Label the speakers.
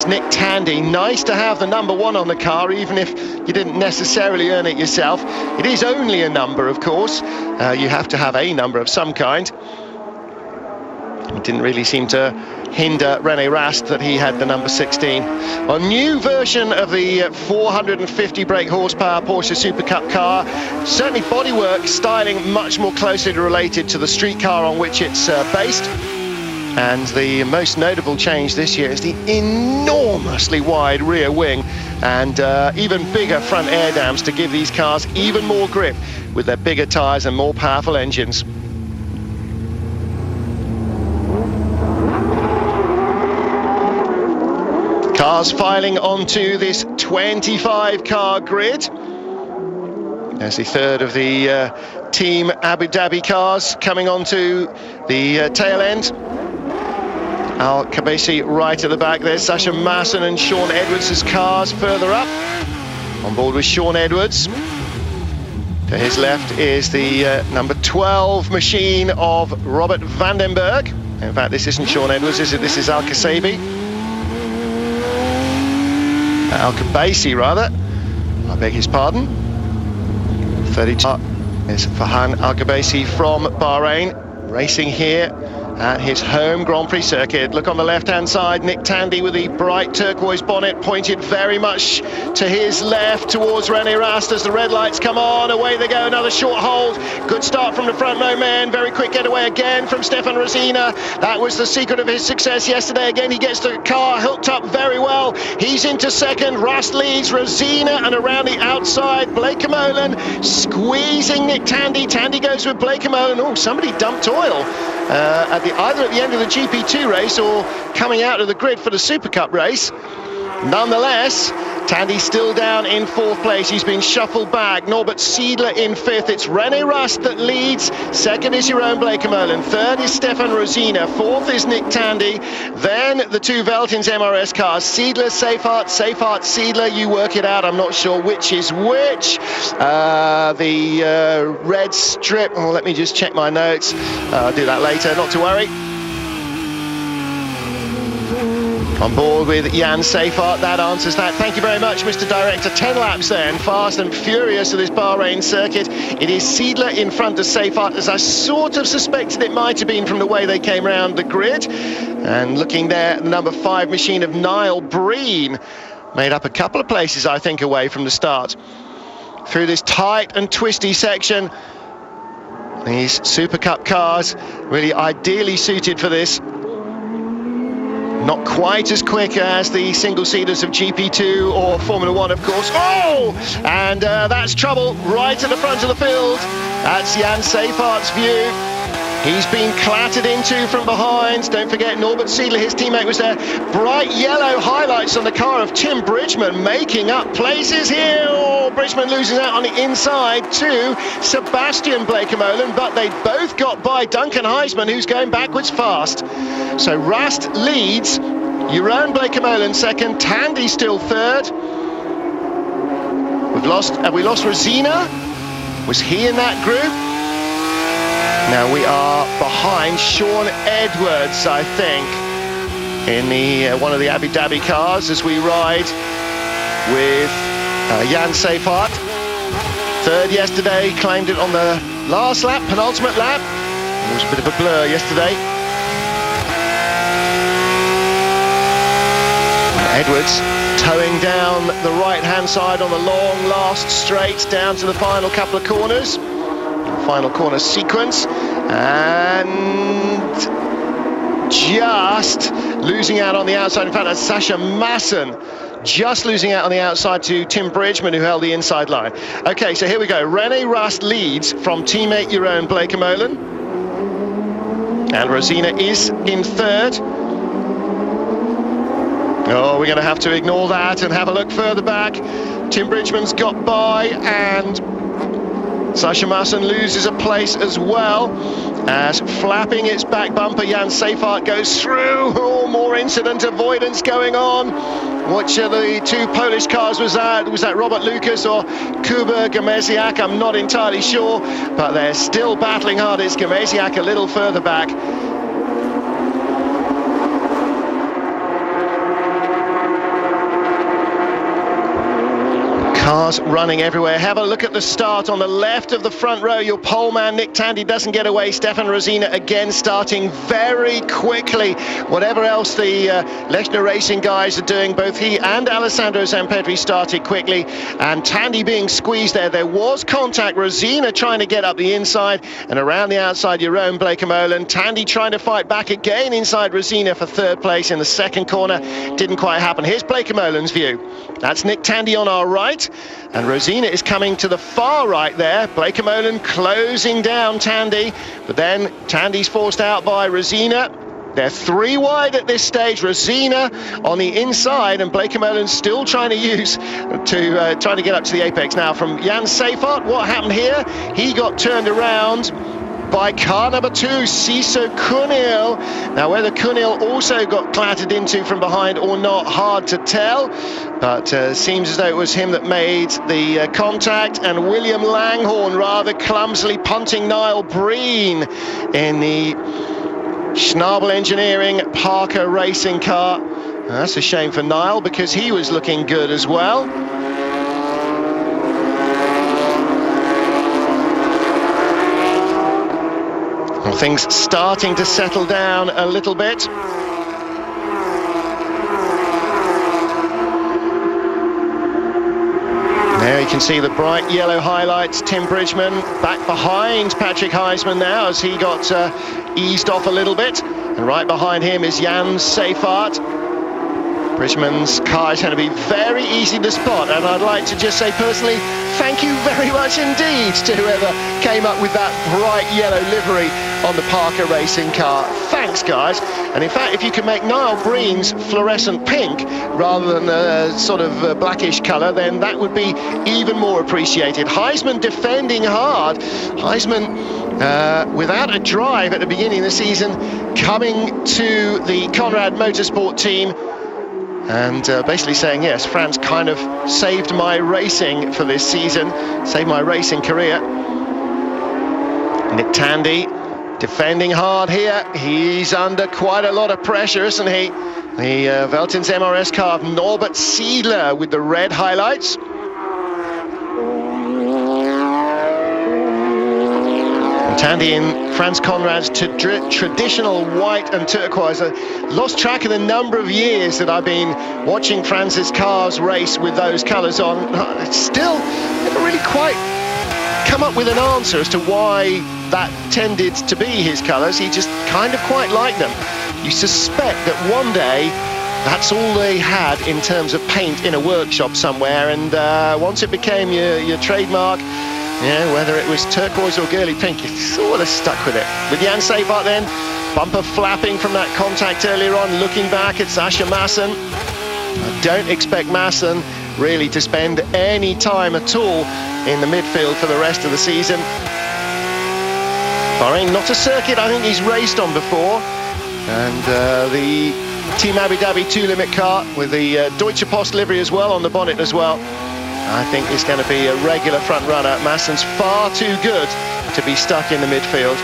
Speaker 1: Nick Tandy. Nice to have the number 1 on the car, even if you didn't necessarily earn it yourself. It is only a number, of course. You have to have a number of some kind. It didn't really seem to hinder René Rast that he had the number 16. A new version of the 450 brake horsepower Porsche Supercup car. Certainly bodywork, styling much more closely related to the street car on which it's based. And the most notable change this year is the enormously wide rear wing and even bigger front air dams to give these cars even more grip with their bigger tyres and more powerful engines. Cars filing onto this 25-car grid. There's the third of the Team Abu Dhabi cars coming onto the tail end. Al Kabesi right at the back. There's Sasha Masson and Sean Edwards' cars further up. On board with Sean Edwards. To his left is the number 12 machine of Robert Vandenberg. In fact, this isn't Sean Edwards, is it? This is Al Kabesi. Al Kabesi, rather. I beg his pardon. 32 is Farhan Al Kabesi from Bahrain, racing here at his home Grand Prix circuit. Look on the left-hand side, Nick Tandy with the bright turquoise bonnet pointed very much to his left towards René Rast as the red lights come on. Away they go, another short hold. Good start from the front row man. Very quick getaway again from Stefan Rosina. That was the secret of his success yesterday. Again, he gets the car hooked up very well. He's into second. Rast leads Rosina, and around the outside, Blake Molen squeezing Nick Tandy. Tandy goes with Blake Molen. Oh, somebody dumped oil. Either at the end of the GP2 race or coming out of the grid for the Super Cup race. Nonetheless, Tandy's still down in 4th place. He's been shuffled back. Norbert Siedler in 5th. It's René Rast that leads. 2nd is your own Blake Molen. 3rd is Stefan Rosina. 4th is Nick Tandy. Then the 2 Veltins MRS cars. Siedler, Seyfarth, Siedler. You work it out. I'm not sure which is which. The red strip. Oh, let me just check my notes. I'll do that later. Not to worry. On board with Jan Seyfarth, that answers that. Thank you very much, Mr. Director. 10 laps then, fast and furious to this Bahrain circuit. It is Siedler in front of Seyfarth, as I sort of suspected it might have been from the way they came round the grid. And looking there, the number 5 machine of Niall Breen made up a couple of places, I think, away from the start. Through this tight and twisty section, these Super Cup cars really ideally suited for this. Not quite as quick as the single-seaters of GP2 or Formula 1, of course. Oh! And that's trouble right at the front of the field. That's Jan Seyfarth's view. He's been clattered into from behind. Don't forget Norbert Siedler, his teammate, was there. Bright yellow highlights on the car of Tim Bridgman, making up places here. Oh, Bridgman losing out on the inside to Sebastian Blake Molen, but they both got by Duncan Heisman, who's going backwards fast. So Rast leads. Jeroen Blake Molen 2nd. Tandy still 3rd. Have we lost Rosina? Was he in that group? Now we are behind Sean Edwards, I think, in the one of the Abu Dhabi cars as we ride with Jan Seyfarth. 3rd yesterday, claimed it on the last lap, penultimate lap. It was a bit of a blur yesterday. Edwards towing down the right-hand side on the long last straight down to the final couple of corners. Final corner sequence, and just losing out on the outside. In fact, that's Sasha Masson just losing out on the outside to Tim Bridgman, who held the inside line. Okay, so here we go. René Rast leads from teammate Jeroen Blake Molen, and Rosina is in 3rd. Oh, we're going to have to ignore that and have a look further back. Tim Bridgman's got by, and Sasha Masson loses a place as well as flapping its back bumper. Jan Seyfarth goes through. Oh, more incident avoidance going on. Which of the 2 Polish cars was that? Was that Robert Lucas or Kuba Gameziak? I'm not entirely sure, but they're still battling hard. It's Gameziak a little further back. Cars running everywhere. Have a look at the start on the left of the front row. Your pole man, Nick Tandy, doesn't get away. Stefan Rosina again starting very quickly. Whatever else the Lechner Racing guys are doing, both he and Alessandro Zampedri started quickly. And Tandy being squeezed there. There was contact. Rosina trying to get up the inside. And around the outside, your own Blake Molan. Tandy trying to fight back again inside Rosina for third place in the second corner. Didn't quite happen. Here's Blake Molan's view. That's Nick Tandy on our right. And Rosina is coming to the far right there. Blake Molan closing down Tandy, but then Tandy's forced out by Rosina. They're 3 wide at this stage. Rosina on the inside, and Blake Molan still trying to get up to the apex now from Jan Seifert. What happened here? He got turned around by car number 2, Siso Kunil. Now, whether Kunil also got clattered into from behind or not, hard to tell, but seems as though it was him that made the contact. And William Langhorne rather clumsily punting Niall Breen in the Schnabel Engineering Parker racing car. That's a shame for Niall, because he was looking good as well. Things starting to settle down a little bit. There you can see the bright yellow highlights. Tim Bridgman back behind Patrick Heisman now as he got eased off a little bit. And right behind him is Jan Seifert. Bridgman's car is going to be very easy to spot, and I'd like to just say personally, thank you very much indeed to whoever came up with that bright yellow livery on the Parker racing car. Thanks, guys. And in fact, if you can make Niall Breen's fluorescent pink rather than a sort of blackish colour, then that would be even more appreciated. Heisman defending hard. Heisman without a drive at the beginning of the season, coming to the Conrad Motorsport team and basically saying, yes, France kind of saved my racing for this season, saved my racing career. Nick Tandy defending hard here. He's under quite a lot of pressure, isn't he? The Veltins MRS car of Norbert Siedler with the red highlights. Tandy in Franz Conrad's traditional white and turquoise. I lost track of the number of years that I've been watching Franz's cars race with those colours on. Still never really quite come up with an answer as to why that tended to be his colours. He just kind of quite liked them. You suspect that one day that's all they had in terms of paint in a workshop somewhere, and once it became your trademark, yeah, whether it was turquoise or girly pink, you sort of stuck with it. With Jan Seifert then, bumper flapping from that contact earlier on, looking back at Sascha Maassen. I don't expect Maassen really to spend any time at all in the midfield for the rest of the season. Bahrain, not a circuit I think he's raced on before, and the Team Abu Dhabi 2-limit car with the Deutsche Post livery as well on the bonnet as well. I think it's going to be a regular front runner. Maassen's far too good to be stuck in the midfield.